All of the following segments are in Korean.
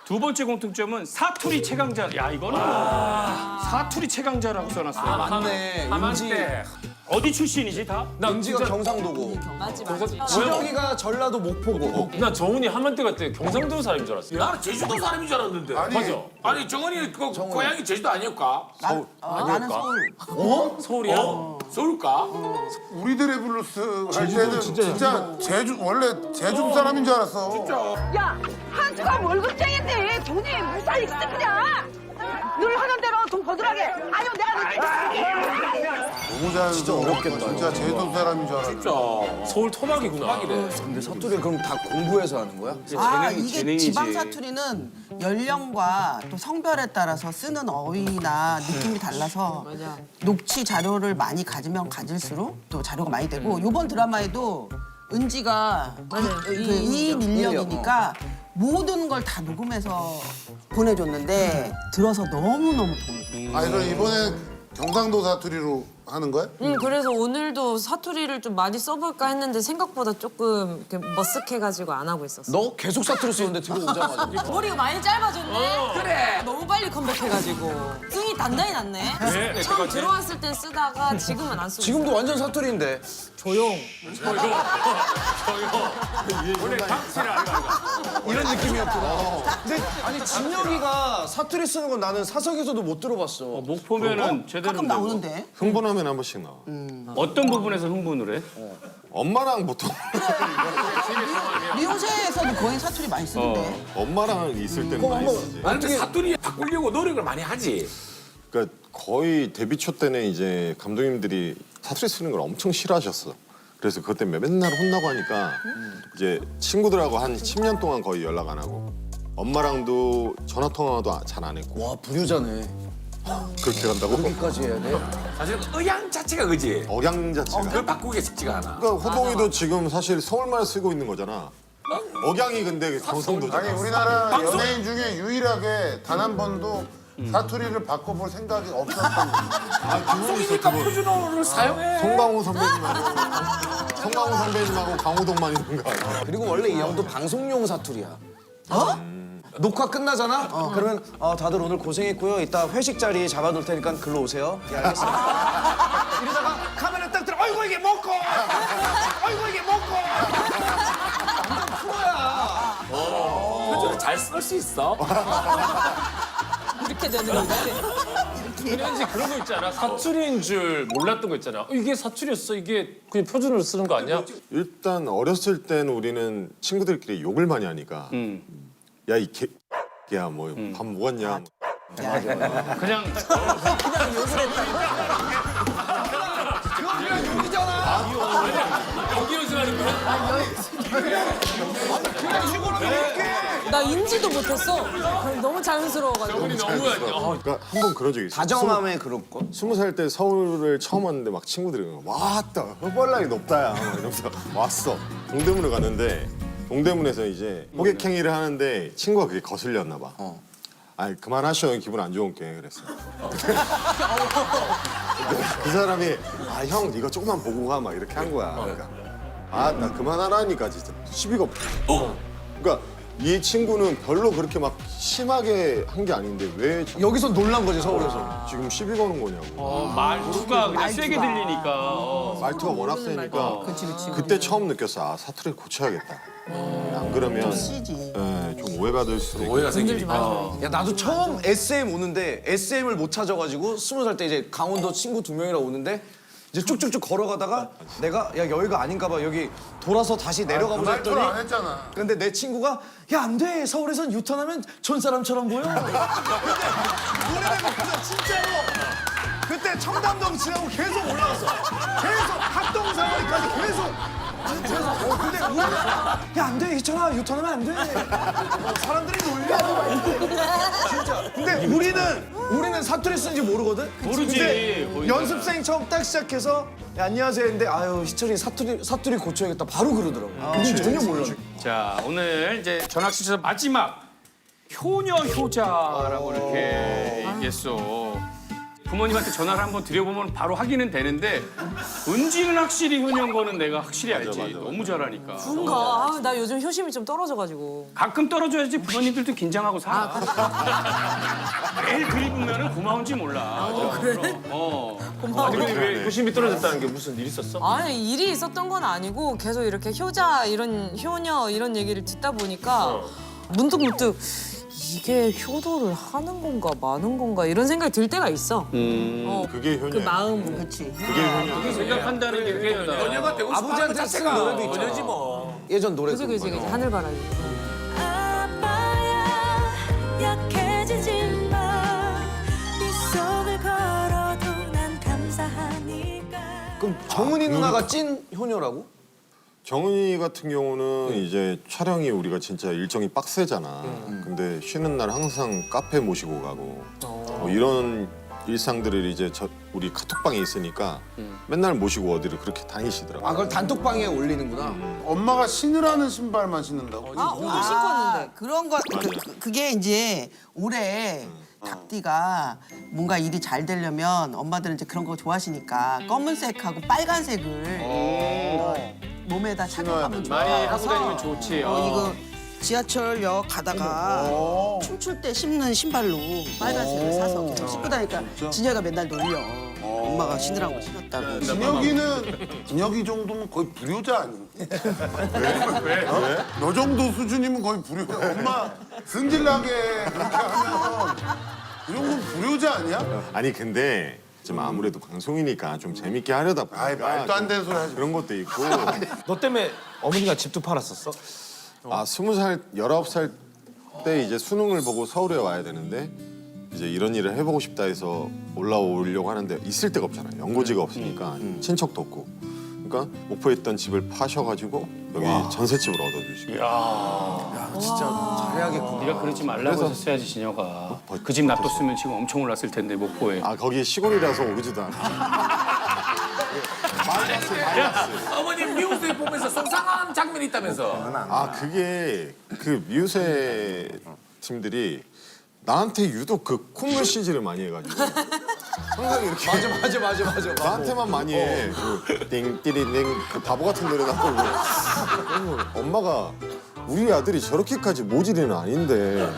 두 번째 공통점은 사투리 최강자. 야, 이거는 사투리 최강자라고 써놨어요. 맞네. 은지. 어디 출신이지 다? 나 은지가 경상도고. 맞지. 지렁이가 전라도 목포고. 나 정훈이 한만대 갈때 경상도 사람인 줄 알았어. 나는 제주도 사람인 줄 알았는데. 맞아. 아니 정원이 그 고향이 제주도 아니었까? 나는 서울. 서울이야? 서울까? 우리들의 블루스 할 때는 진짜 제주 원래 제주도 사람인 줄 알았어. 야, 한수가 월급쟁인데 돈이 무사히 스태프냐? 늘 하는 대로 돈 버들하게. 아니면 내가 너무 잘 진짜 어렵겠다. 진짜 제주도 사람인 줄 알았어. 서울 토박이구나. 근데 사투리 그럼 다 공부해서 하는 거야? 이게 지방 사투리는 연령과 또 성별에 따라서 쓰는 어휘나 느낌이 달라서 녹취 자료를 많이 가지면 가질수록 또 자료가 많이 되고 이번 드라마에도 은지가 이인 인력이니까 모든 걸 다 녹음해서 보내줬는데 들어서 너무너무 도움이 돼. 아니 그럼 이번에 경상도 사투리로 하는 거야? 그래서 오늘도 사투리를 좀 많이 써볼까 했는데 생각보다 조금 이렇게 머쓱해가지고 안 하고 있었어. 너 계속 사투리 쓰는데 들어오자마자. 머리가 많이 짧아졌네. 그래. 너무 빨리 컴백해가지고 승이 단단히 났네. 처음 들어왔을 땐 쓰다가 지금은 안 쓰고. 지금도 완전 사투리인데. 조용. 원래 방치를 안 가. 이런 느낌이었구나. 근데 아니 진혁이가 사투리 쓰는 건 나는 사석에서도 못 들어봤어. 목포면은 제대로 가끔 나오는데. 흥분하면 한 번씩 나와. 어떤 부분에서 흥분을 해? 엄마랑 보통 미용실에서도 거의 사투리 많이 쓰는데. 엄마랑 있을 때는 많이 쓰지. 아니 근데 사투리 바꾸려고 노력을 많이 하지. 그러니까 거의 데뷔 초 때는 이제 감독님들이 사투리 쓰는 걸 엄청 싫어하셨어. 그래서 그것 때문에 맨날 혼나고 하니까 이제 친구들하고 한 10년 동안 거의 연락 안 하고 엄마랑도 전화 통화도 잘 안 했고. 와 불효자네. 그렇게 간다고? 여기까지 해야 돼? 사실 의향 자체가 그지. 억양 자체가. 그걸 바꾸기가 쉽지가 않아. 그러니까 호동이도 지금 사실 서울말 쓰고 있는 거잖아. 억양이 근데 경상도잖아. 아니 우리나라 연예인 중에 유일하게 단 한 번도 사투리를 바꿔볼 생각이 없었던 거야. 방송이니까 표준어를 사용해. 송강호 선배님하고 강호동만 있는 거 아니야? 그리고 원래 이 형도 방송용 사투리야. 녹화 끝나잖아? 그러면 다들 오늘 고생했고요. 이따 회식 자리 잡아놓을 테니까 글로 오세요. 예, 알겠습니다. 이러다가 카메라 딱 들어. 아이고 이게 먹고! 아이고 이게 먹고! 완전 프로야. 표준어 잘 쓸 수 있어. 이렇게 되는 거지. 은지 그런 거 있잖아. 사투리인 줄 몰랐던 거 있잖아. 이게 사투리였어. 이게 그냥 표준으로 쓰는 거 아니야? 일단 어렸을 때는 우리는 친구들끼리 욕을 많이 하니까 야 이 개야 뭐 밥 먹었냐 그냥 여기 연습하는 거야? 나 인지도 못했어. 너무 자연스러워가지고. 정훈이 너무 그러니까 한 번 그런 적이 있어. 다정함에 그런 거? 20살 때 서울을 처음 왔는데 막 친구들이 왔다 뻘락이 높다야 막 이러면서 왔어. 동대문을 갔는데 동대문에서 이제 호객행위를 하는데 친구가 그게 거슬렸나 봐. 아니 그만하셔 기분 안 좋은 게 그랬어. 그 사람이 아 형 이거 조금만 보고 가 막 이렇게 한 거야. 그러니까 아 나 그만하라니까 진짜 시비가 그러니까 이 친구는 별로 그렇게 막 심하게 한 게 아닌데 왜 여기서 놀란 거지 서울에서. 지금 시비 거는 거냐고. 말투가 그냥 세게 들리니까. 말투가 워낙 세니까 그때 처음 느꼈어. 아 사투리 고쳐야겠다. 안 그러면 쓰지. 좀 오해받을 수도 있고. 오해가 생기니까. 야 나도 처음 SM 오는데 SM을 못 찾아가지고 20살 때 이제 강원도 친구 2명이랑 오는데 이제 쭉쭉쭉 걸어가다가 내가 야 여기가 아닌가 봐 여기 돌아서 다시 내려가 보자 말투를 했더니 안 했잖아. 근데 내 친구가 야 안 돼 서울에선 유턴하면 촌 사람처럼 보여. 근데 노래를 보면서 진짜로 그때 청담동 지나고 계속 올라갔어. 계속 합동사거리까지 계속. 그래서 근데 우리는 야 안 돼 있잖아 유턴하면 안 돼. 사람들이 놀려. 진짜. 근데 우리는 사투리 쓰는지 모르거든. 모르지. 근데 거의 연습생 처음 딱 시작해서 야, 안녕하세요 했는데 아유 희철이 사투리 고쳐야겠다 바로 그러더라고. 근데 전혀 몰라. 자, 오늘 이제 전학시에서 마지막 효녀 효자라고 이렇게 얘기했어. 부모님한테 전화를 한번 드려보면 바로 확인은 되는데 은지는 확실히 효녀인 거는 내가 확실히 알지. 맞아. 너무 잘하니까. 뭔가 아, 나 요즘 효심이 좀 떨어져가지고. 가끔 떨어져야지 부모님들도 긴장하고 살아. 매일 그리우면은 고마운지 몰라. 그래? 고마워. 근데 왜 효심이 떨어졌다는 게 무슨 일 있었어? 아니 일이 있었던 건 아니고 계속 이렇게 효자 이런 효녀 이런 얘기를 듣다 보니까 문득 이게 효도를 하는 건가 마는 건가 이런 생각이 들 때가 있어. 그게 효녀. 그 마음. 그렇지. 그게 효녀. 생각한다는 게 효녀다. 연예가 되고 싶어 하는 것 자체가 연예지 뭐. 예전 노래 그지 하늘바라기. 아빠야 약해지지 마. 네 속을 걸어도 난 감사하니까. 그럼 정은이 누나가 찐 효녀라고? 정은이 같은 경우는 이제 촬영이 우리가 진짜 일정이 빡세잖아. 근데 쉬는 날 항상 카페 모시고 가고 뭐 이런 일상들을 이제 우리 카톡방에 있으니까 맨날 모시고 어디를 그렇게 다니시더라고요. 아 그걸 단톡방에 올리는구나. 엄마가 신으라는 신발만 신는다고? 아 오늘 신고 왔는데. 그런 거 그게 이제 올해 닭띠가 뭔가 일이 잘 되려면 엄마들은 이제 그런 거 좋아하시니까 검은색하고 빨간색을 몸에다 착용하면 많이 하고 좋아서 다니면 좋지. 이거 지하철역 가다가 춤출 때 신는 신발로 빨간색을 사서 신고 다니까 진혁이가 맨날 놀려. 엄마가 신으라고 신었다고. 진혁이 정도면 거의 불효자 아니야? 왜? 너 정도 수준이면 거의 불효자. 엄마 승질나게 그렇게 하면 그 정도는 불효자 아니야? 아니 근데 좀 아무래도 방송이니까 좀 재밌게 하려다 보니까 아이, 말도 안 되는 좀 소리 하지 마. 그런 것도 있고 너 때문에 어머니가 집도 팔았었어? 20살, 19살 때 이제 수능을 보고 서울에 와야 되는데 이제 이런 일을 해보고 싶다 해서 올라오려고 하는데 있을 데가 없잖아요. 연고지가 없으니까 친척도 없고. 그러니까 목포에 있던 집을 파셔가지고 여기 전셋집을 얻어주시고. 진짜 잘해야겠구나. 네가 그러지 말라고 했어야지 진혁아. 그 집 놔뒀으면 지금 엄청 올랐을 텐데 목포에. 아 거기 시골이라서 오르지도 않아. 어머님 미우새 보면서 속상한 장면이 있다면서. 아 그게 그 미우새 팀들이 나한테 유독 그 콧물 CG를 많이 해가지고 항상 이렇게 맞아. 나한테만 많이 해. 그 띵띠리띵 그 바보 같은 노래 나오고 그러면 엄마가 우리 아들이 저렇게까지 모질이는 아닌데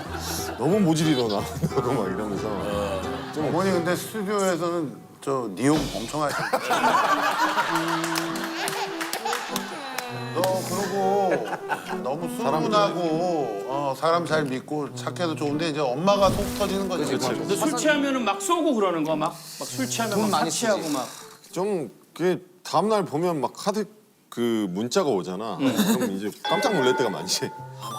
너무 모질이로 나온다고 막 이러면서 좀 어머니 근데 스튜디오에서는 저 니용 엄청 하시. 너 그러고 너무 순하고 사람 잘 믿고 착해도 좋은데 이제 엄마가 속 터지는 거지. 너 술 취하면은 막 쏘고 그러는 거 막 술 취하면 막 많이 사치하고 막. 좀 그게 다음날 보면 막 카드 그 문자가 오잖아. 그럼 이제 깜짝 놀랄 때가 많지.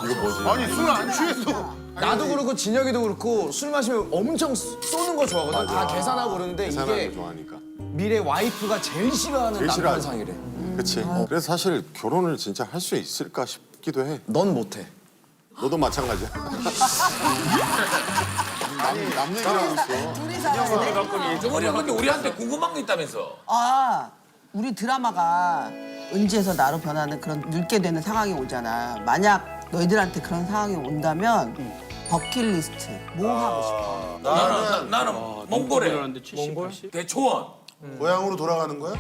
이거 뭐지? 아니 술 안 취했어. 나도 그렇고 진혁이도 그렇고 술 마시면 엄청 쏘는 거 좋아하거든. 다 계산하고 그러는데 계산하는 이게 거 좋아하니까. 미래 와이프가 제일 싫어하는 제일 남편 싫어하지. 상이래. 그치. 그래서 사실 결혼을 진짜 할 수 있을까 싶기도 해. 넌 못해. 너도 마찬가지야. 남 얘기를 하고 있어. 둘이 살아야 돼. 저번에 근데 우리한테 궁금한 게 있다면서. 우리 드라마가 은지에서 나로 변하는 그런 늙게 되는 상황이 오잖아. 만약 너희들한테 그런 상황이 온다면 버킷리스트 뭐 하고 싶어? 나는 몽골에 그러는데 70, 80? 대초원. 고향으로 돌아가는 거야?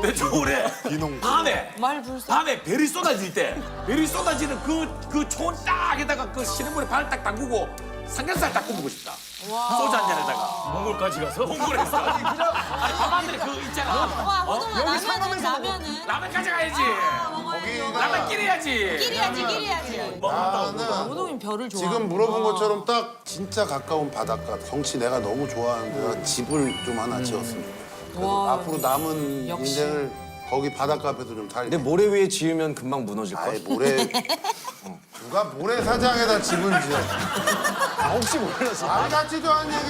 대초원에 비농. 말 불쌍. 밤에 별이 쏟아질 때 별이 쏟아지는 그 초원 딱 에다가 그 시냇물에 발을 딱 담그고 삼겹살 딱 구우고 싶다. 소주 한 잔에다가 몽골까지 가서? 몽골에서 아니 밤하늘에 그 있잖아. 와 호동아 라면은 라면 가져가야지. 거기가 라면 끼려야지. 끼리야지. 나는 호동이 별을 좋아. 지금 물어본 것처럼 딱 진짜 가까운 바닷가 경치 내가 너무 좋아하는 데가 집을 좀 하나 지었으면 좋겠어. 그래서 와. 앞으로 남은 역시. 인생을 거기 바닷가 앞에서 좀 살게. 근데 모래 위에 지으면 금방 무너질 걸. 아이 모래 누가 모래사장에다 집을 지어. 혹시 몰라서. 말 같지도 않은 얘기.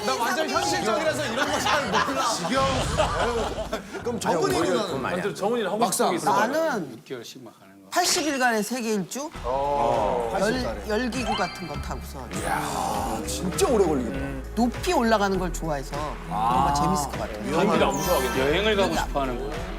나 완전 현실적이라서 이런 거 잘 몰라. 지겨워. 그럼 정은이 누나는 완전 정훈이랑 하고 싶은 막상. 게 있어. 나는 6개월씩 막 하는 거. 80일간의 세계 일주? 열기구 같은 거 타고서 진짜 오래 걸리겠다. 높이 올라가는 걸 좋아해서 그런 거 재밌을 것 같아요. 여행을 가고 싶어 하는 거야.